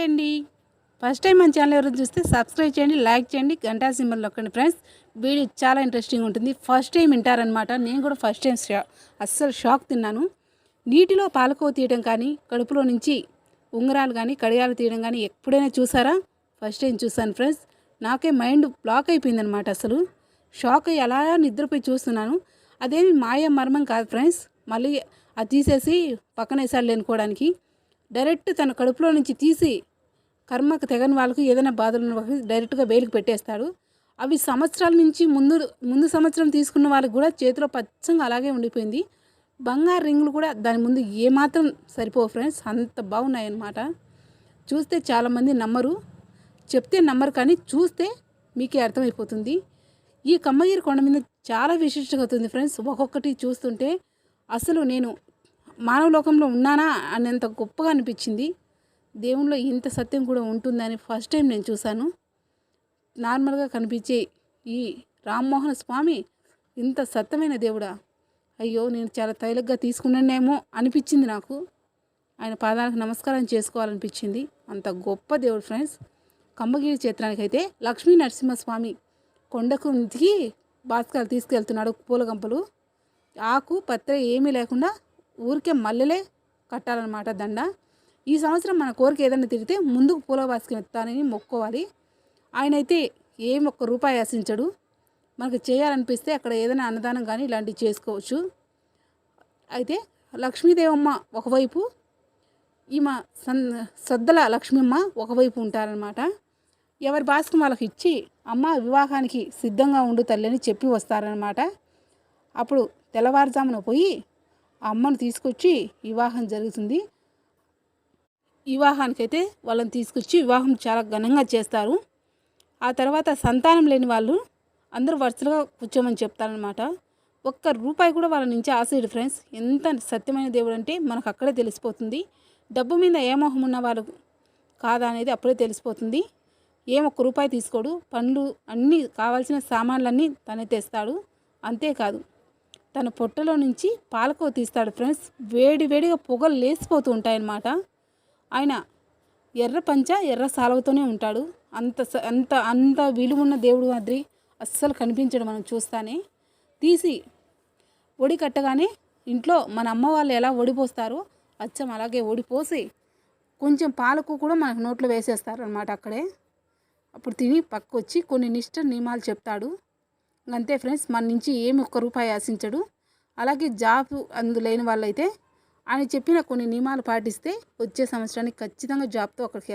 Hi అండి. First time మన channel ఎవరైనా చూస్తే సబ్స్క్రైబ్ చేయండి, లైక్ చేయండి, గంటా సింబల్ నొక్కండి ఫ్రెండ్స్. వీడియో చాలా ఇంట్రెస్టింగ్ ఉంటుంది. ఫస్ట్ టైం వింటారనమాట. నేను కూడా ఫస్ట్ టైం అస్సలు షాక్ తిన్నాను. నీటిలో పాలకోవ తీయడం కానీ, కడుపులో నుంచి ఉంగరాలు కానీ, కడియాలు తీయడం కానీ ఎప్పుడైనా చూసారా? ఫస్ట్ టైం చూసాను ఫ్రెండ్స్. నాకే మైండ్ బ్లాక్ అయిపోయిందనమాట. అసలు షాక్ అయ్యి అలా నిద్రపోయి చూస్తున్నాను. అదేమి మాయ మర్మం కాదు ఫ్రెండ్స్. మళ్ళీ అది తీసేసి పక్కన వేసాడు లేనుకోవడానికి. డైరెక్ట్ తన కడుపులో నుంచి తీసి కర్మకు తెగని వాళ్ళకు ఏదైనా బాధలు ఉన్న వాళ్ళకి డైరెక్ట్గా వేలికి పెట్టేస్తాడు. అవి సంవత్సరాల నుంచి ముందు సంవత్సరం తీసుకున్న వాళ్ళకి కూడా చేతిలో పచ్చంగా అలాగే ఉండిపోయింది. బంగారు రింగులు కూడా దాని ముందు ఏమాత్రం సరిపోవు ఫ్రెండ్స్. అంత బాగున్నాయి అన్నమాట. చూస్తే చాలామంది నమ్మరు, చెప్తే నమ్మరు, కానీ చూస్తే మీకే అర్థమైపోతుంది. ఈ కమ్మగిరి కొండ మీద చాలా విశిష్టత ఉంది ఫ్రెండ్స్. ఒక్కొక్కటి చూస్తుంటే అసలు నేను మానవ లోకంలో ఉన్నానా అనేంత గొప్పగా అనిపించింది. దేవునిలో ఇంత సత్యం కూడా ఉంటుందని ఫస్ట్ టైం నేను చూశాను. నార్మల్గా కనిపించే ఈ రామ్మోహన స్వామి ఇంత సత్యమైన దేవుడా, అయ్యో నేను చాలా తైలగ్గా తీసుకున్నానేమో అనిపించింది నాకు. ఆయన పాదాలకు నమస్కారం చేసుకోవాలనిపించింది. అంత గొప్ప దేవుడు ఫ్రెండ్స్. కమ్మగిరి క్షేత్రానికైతే లక్ష్మీ నరసింహస్వామి కొండకు దిగి బాస్కాలు తీసుకెళ్తున్నాడు. పూలగంపలు, ఆకు పత్ర ఏమీ లేకుండా ఊరికే మల్లెలే కట్టాలన్నమాట దండ. ఈ సంవత్సరం మన కోరిక ఏదైనా తిరిగితే ముందుకు పూల బాస్కం ఎత్తానని మొక్కుకోవాలి. ఆయన అయితే ఏం ఒక్క రూపాయి ఆశించడు. మనకు చేయాలనిపిస్తే అక్కడ ఏదైనా అన్నదానం కానీ ఇలాంటివి చేసుకోవచ్చు. అయితే లక్ష్మీదేవమ్మ ఒకవైపు, ఈమె సద్దల లక్ష్మమ్మ ఒకవైపు ఉంటారనమాట. ఎవరి బాస్కం వాళ్ళకి ఇచ్చి అమ్మ వివాహానికి సిద్ధంగా ఉండు తల్లి అని చెప్పి వస్తారనమాట. అప్పుడు తెల్లవారుజామున పోయి ఆ అమ్మను తీసుకొచ్చి వివాహం జరుగుతుంది. వివాహానికైతే వాళ్ళని తీసుకొచ్చి వివాహం చాలా ఘనంగా చేస్తారు. ఆ తర్వాత సంతానం లేని వాళ్ళు అందరూ వరుసలుగా కూర్చోమని చెప్తారనమాట. ఒక్క రూపాయి కూడా వాళ్ళ నుంచి ఆశీడు ఫ్రెండ్స్. ఎంత సత్యమైన దేవుడు అంటే మనకు అక్కడే తెలిసిపోతుంది. డబ్బు మీద ఏ మోహం ఉన్న వాళ్ళు కాదా అనేది అప్పుడే తెలిసిపోతుంది. ఒక్క రూపాయి తీసుకోడు. పండ్లు అన్నీ కావాల్సిన సామాన్లన్నీ తనే తెస్తాడు. అంతేకాదు తన పొట్టలో నుంచి పాలకో తీస్తాడు ఫ్రెండ్స్. వేడిగా పొగలు లేసిపోతూ ఉంటాయన్నమాట. ఆయన ఎర్ర పంచ ఎర్ర సాలవతోనే ఉంటాడు. అంత అంత అంత విలువున్న దేవుడు మాదిరి అస్సలు కనిపించడు మనం చూస్తానే. తీసి ఒడి కట్టగానే ఇంట్లో మన అమ్మ వాళ్ళు ఎలా ఒడిపోస్తారో అచ్చం అలాగే ఒడిపోసి కొంచెం పాలకు కూడా మనకు నోట్లో వేసేస్తారు అనమాట అక్కడే. అప్పుడు తిని పక్కొచ్చి కొన్ని నిష్ట నియమాలు చెప్తాడు. అంతే ఫ్రెండ్స్. మన నుంచి ఒక్క రూపాయి ఆశించడు. అలాగే జాబ్ అందులేని వాళ్ళైతే ఆయన చెప్పిన కొన్ని నియమాలు పాటిస్తే వచ్చే సంవత్సరానికి ఖచ్చితంగా జాబ్తో అక్కడికి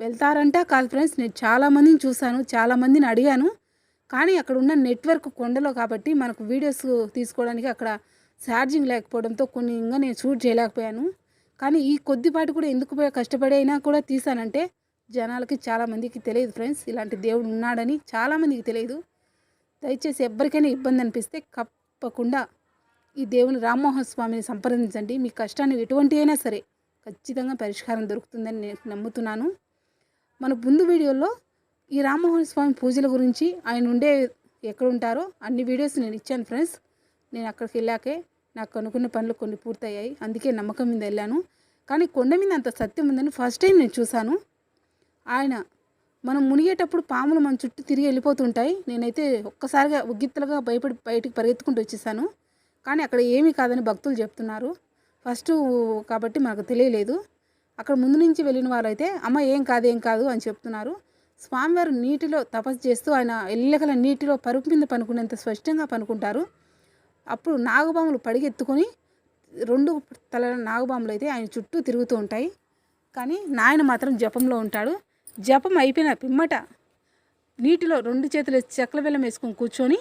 వెళ్తారంట కాదు ఫ్రెండ్స్. నేను చాలామందిని చూశాను, చాలామందిని అడిగాను. కానీ అక్కడ ఉన్న నెట్వర్క్ కొండలో కాబట్టి మనకు వీడియోస్ తీసుకోవడానికి అక్కడ ఛార్జింగ్ లేకపోవడంతో కొన్ని ఇంకా నేను షూట్ చేయలేకపోయాను. కానీ ఈ కొద్దిపాటి కూడా ఎందుకు కష్టపడి అయినా కూడా తీసానంటే జనాలకి చాలామందికి తెలియదు ఫ్రెండ్స్. ఇలాంటి దేవుడు ఉన్నాడని చాలామందికి తెలియదు. దయచేసి ఎవరికైనా ఇబ్బంది అనిపిస్తే తప్పకుండా ఈ దేవుని రామ్మోహన్ స్వామిని సంప్రదించండి. మీ కష్టాన్ని ఎటువంటి అయినా సరే ఖచ్చితంగా పరిష్కారం దొరుకుతుందని నేను నమ్ముతున్నాను. మన ముందు వీడియోలో ఈ రామ్మోహన్ స్వామి పూజల గురించి, ఆయన ఉండే ఎక్కడ ఉంటారో అన్ని వీడియోస్ నేను ఇచ్చాను ఫ్రెండ్స్. నేను అక్కడికి వెళ్ళాకే నాకు అనుకున్న పనులు కొన్ని పూర్తయ్యాయి. అందుకే నమ్మకం మీద వెళ్ళాను. కానీ కొండ మీద అంత సత్యం ఉందని ఫస్ట్ టైం నేను చూశాను. ఆయన మనం మునిగేటప్పుడు పాములు మన చుట్టూ తిరిగి వెళ్ళిపోతుంటాయి. నేనైతే ఒక్కసారిగా ఉగ్గిత్తలుగా భయపడి బయటికి పరిగెత్తుకుంటూ వచ్చేసాను. కానీ అక్కడ ఏమీ కాదని భక్తులు చెప్తున్నారు. ఫస్ట్ కాబట్టి మనకు తెలియలేదు. అక్కడ ముందు నుంచి వెళ్ళిన వారైతే అమ్మ ఏం కాదు అని చెప్తున్నారు. స్వామివారు నీటిలో తపస్సు చేస్తూ ఆయన ఎల్లకల నీటిలో పరుపు మీద పనుకునేంత స్పష్టంగా పనుకుంటారు. అప్పుడు నాగబాములు పడిగెత్తుకొని 2 తలల నాగబాములు అయితే ఆయన చుట్టూ తిరుగుతూ ఉంటాయి. కానీ నాయన మాత్రం జపంలో ఉంటాడు. జపం అయిపోయిన పిమ్మట నీటిలో 2 చేతులు చెక్కల బెల్లం వేసుకొని కూర్చొని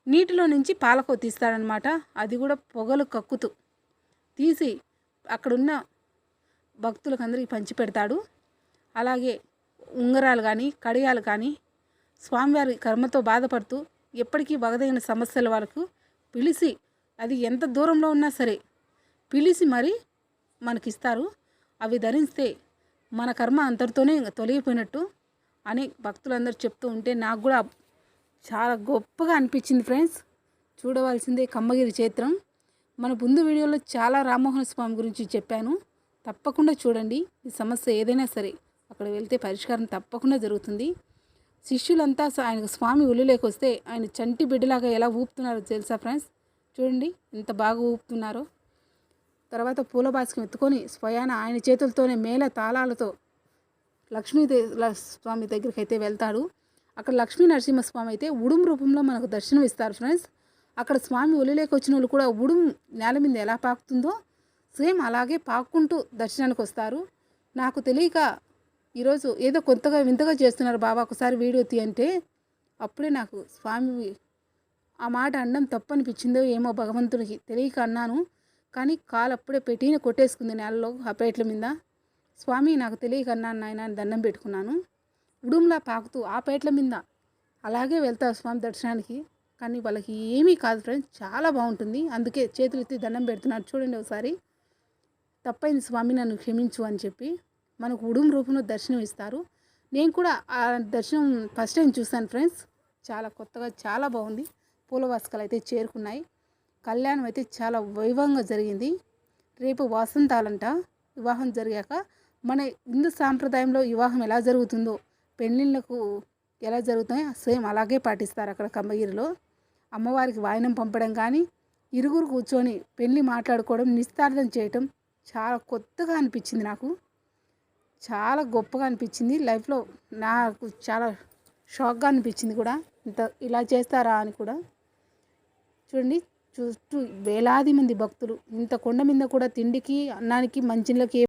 నీటిలో నుంచి పాలకో తీస్తాడనమాట. అది కూడా పొగలు కక్కుతూ తీసి అక్కడున్న భక్తులకు అందరికీ పంచిపెడతాడు. అలాగే ఉంగరాలు కానీ కడియాలు కానీ స్వామివారి కర్మతో బాధపడుతూ ఎప్పటికీ వగదగిన సమస్యల వరకు పిలిచి, అది ఎంత దూరంలో ఉన్నా సరే పిలిచి మరీ మనకిస్తారు. అవి ధరిస్తే మన కర్మ అంతటితోనే తొలగిపోయినట్టు అని భక్తులందరూ చెప్తూ ఉంటే నాకు కూడా చాలా గొప్పగా అనిపించింది ఫ్రెండ్స్. చూడవలసిందే కమ్మగిరి క్షేత్రం. మన ముందు వీడియోలో చాలా రామ్మోహన్ స్వామి గురించి చెప్పాను. తప్పకుండా చూడండి. ఈ సమస్య ఏదైనా సరే అక్కడ వెళ్తే పరిష్కారం తప్పకుండా జరుగుతుంది. శిష్యులంతా ఆయనకు స్వామి ఒళ్ళులోకి వస్తే ఆయన చంటి బిడ్డలాగా ఎలా ఊపుతున్నారో తెలుసా ఫ్రెండ్స్? చూడండి ఎంత బాగా ఊపుతున్నారో. తర్వాత పూల బాస్కం ఎత్తుకొని స్వయాన ఆయన చేతులతోనే మేళ తాళాలతో స్వామి దగ్గరికి అయితే వెళ్తాడు. అక్కడ లక్ష్మీ నరసింహస్వామి అయితే ఉడుం రూపంలో మనకు దర్శనం ఇస్తారు ఫ్రెండ్స్. అక్కడ స్వామి ఒలిలోకి వచ్చిన వాళ్ళు కూడా ఉడుం నేల మీద ఎలా పాకుతుందో సేమ్ అలాగే పాక్కుంటూ దర్శనానికి వస్తారు. నాకు తెలియక ఈరోజు ఏదో కొత్తగా వింతగా చేస్తున్నారు బాబా, ఒకసారి వీడియో తీయంటే అప్పుడే నాకు స్వామి ఆ మాట అనడం తప్పు అనిపించిందో ఏమో భగవంతునికి తెలియక అన్నాను. కానీ కాలు అప్పుడే పెట్టిన కొట్టేసుకుంది నేలలో ఆ పేట్ల మీద. స్వామి నాకు తెలియక అన్నాను నాయన అని దండం పెట్టుకున్నాను. ఉడుంలా పాకుతూ ఆ పేట్ల మీద అలాగే వెళ్తారు స్వామి దర్శనానికి. కానీ వాళ్ళకి ఏమీ కాదు ఫ్రెండ్స్, చాలా బాగుంటుంది. అందుకే చేతులు ఎత్తి దండం పెడుతున్నారు చూడండి ఒకసారి. తప్పైంది స్వామి నన్ను క్షమించు అని చెప్పి మనకు ఉడుం రూపంలో దర్శనం ఇస్తారు. నేను కూడా ఆ దర్శనం ఫస్ట్ టైం చూశాను ఫ్రెండ్స్. చాలా కొత్తగా చాలా బాగుంది. పూల వాసుకలు అయితే చేరుకున్నాయి. కళ్యాణం అయితే చాలా వైభవంగా జరిగింది. రేపు వాసంతాలంట. వివాహం జరిగాక మన హిందూ సాంప్రదాయంలో వివాహం ఎలా జరుగుతుందో పెళ్ళిళ్ళకు ఎలా జరుగుతాయో సేమ్ అలాగే పాటిస్తారు అక్కడ కంబగిరిలో. అమ్మవారికి వాయనం పంపడం కానీ ఇరుగురు కూర్చొని పెళ్ళి మాట్లాడుకోవడం నిస్తార్థం చేయటం చాలా కొత్తగా అనిపించింది. నాకు చాలా గొప్పగా అనిపించింది. లైఫ్లో నాకు చాలా షాక్గా అనిపించింది కూడా, ఇలా చేస్తారా అని కూడా. చూడండి చుట్టూ వేలాది మంది భక్తులు. ఇంత కొండ మీద కూడా తిండికి అన్నానికి మంచినీళ్ళకి